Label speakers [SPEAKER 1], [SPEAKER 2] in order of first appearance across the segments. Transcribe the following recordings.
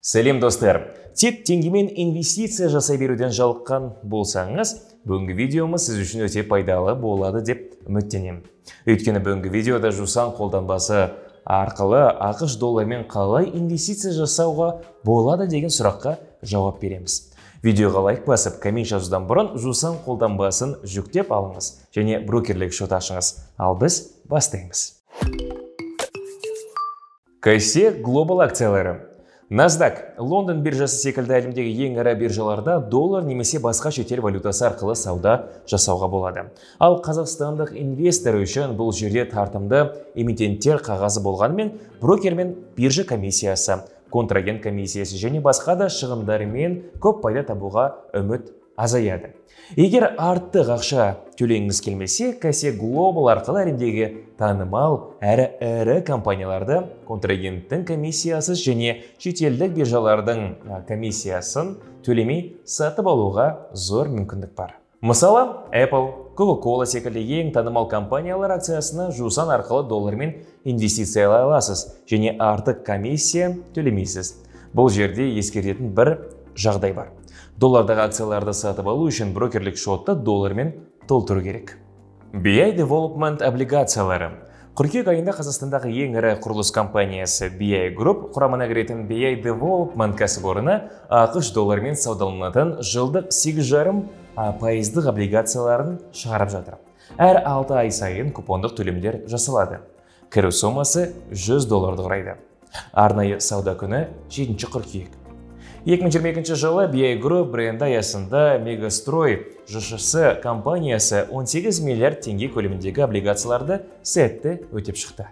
[SPEAKER 1] Сәлем достар! Тек теңгемен инвестиция жасай беруден жалыққан болсаңыз, бүгінгі видеомыз сіз үшін өте пайдалы болады деп үміттенемін. Өйткені бүгінгі видеода жусан қолданбасы арқылы ақш долларымен қалай инвестиция жасауға болады деген сұраққа жауап береміз. Видеоға лайк басып, коммент жазудан бұрын жусан қолданбасын жүктеп алыңыз және брокерлік шот ашыңыз. Ал біз бастаймыз. KSE Global акциялары. NASDAQ, Лондон биржасы секілді әлемдегі ең ірі биржаларда доллар немесе басқа шетел валютасы арқылы сауда жасауға болады. Ал қазақстандық инвестор үшін бұл жерде тартымды эмитенттер қағазы болғанымен, брокер мен биржа комиссиясы, контрагент комиссиясы және басқа да шығындарымен көп пайда табуға үміт азаяды. Егер артық ақша төлеңіз келмесе, KSE Global арқылы әлемдегі танымал әрі компанияларды контрагенттің комиссиясы және шетелдік биржалардың комиссиясын төлемей сатып алуға зор мүмкіндік бар. Мысалы, Apple, Coca-Cola секілді ең танымал компаниялар акциясына жусан арқылы доллармен инвестициялай аласыз және артық комиссия төлемейсіз. Бұл жерде ескеретін бір жағдай бар. Доллардағы акцияларды сатып алу үшін брокерлік шотты доллармен толтыру керек. BI Development облигациялары. Қыркүйек айында Қазақстандағы ең ірі құрылыс компаниясы BI Group құрамына кіретін BI Development кәсіпорны ақш доллармен саудаланатын жылдық 8,5% облигацияларын шығарып жатыр. Әр 6 ай сайын купондық төлемдер жасалады. Кіру сомасы $100 құрайды. Арнайы сауда күні 7 қыркүйек. 2022 жылы BI Group бренді аясында Мегастрой ЖШС компаниясы 18 миллиард теңге көлеміндегі облигацияларды сәтті өтеп шықты.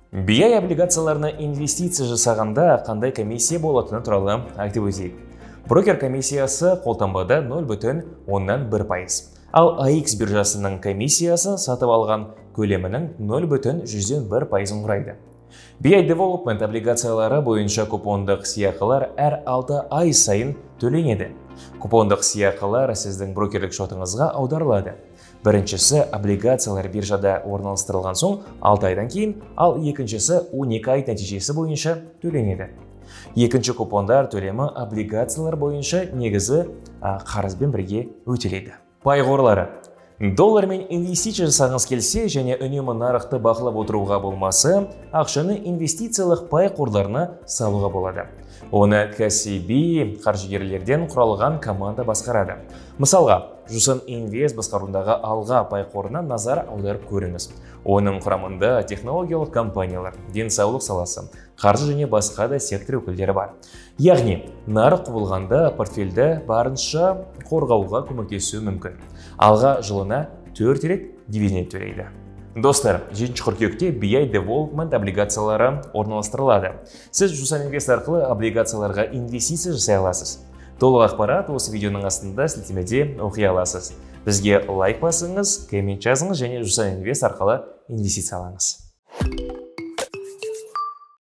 [SPEAKER 1] BI облигацияларына инвестиция жасағанда қандай комиссия болатыны туралы айтып өтейік. Брокер комиссиясы қолтаңбада 0,1%, ал AX биржасының комиссиясы сатып алған көлемінің 0,1% құрайды. BI Development облигациялары бойынша купондық сыйақылар әр 6 ай сайын төленеді. Купондық сыйақылар сіздің брокерлік шотыңызға аударылады. Біріншісі облигациялар биржада орналастырылған соң 6 айдан кейін, ал екіншісі 12 ай нәтижесі бойынша төленеді. Екінші купондар төлемі облигациялар бойынша негізі қарызбен бірге өтеледі. Пай қорлары. Доллармен инвестиция жасағыңыз келсе және үнемі нарықты бақылап отыруға болмасы, ақшаны инвестициялық пай қорларына салуға болады. Оны кәсіби қаржыгерлерден құралған команда басқарады. Мысалға, Жусан Инвест басқаруындағы алға пай қорына назар аударып көріңіз. Оның құрамында технологиялық компаниялар, денсаулық саласы, қаржы және басқа да сектор өкілдері бар. Яғни, нарық құбылғанда портфельді барынша қорғауға көмектесуі мүмкін. Алға жылына 4 рет дивиденд төлейді. Достар, 7 қыркүйекте BI Development облигациялары орналастырылады. Сіз Жусан Инвест арқылы облигацияларға инвестиция жасай аласыз. Толық ақпарат осы видеоның астында сілтемеде оқи аласыз. Бізге лайк басыңыз, коммент жазыңыз және Жусан Инвест арқылы инвестициялаңыз.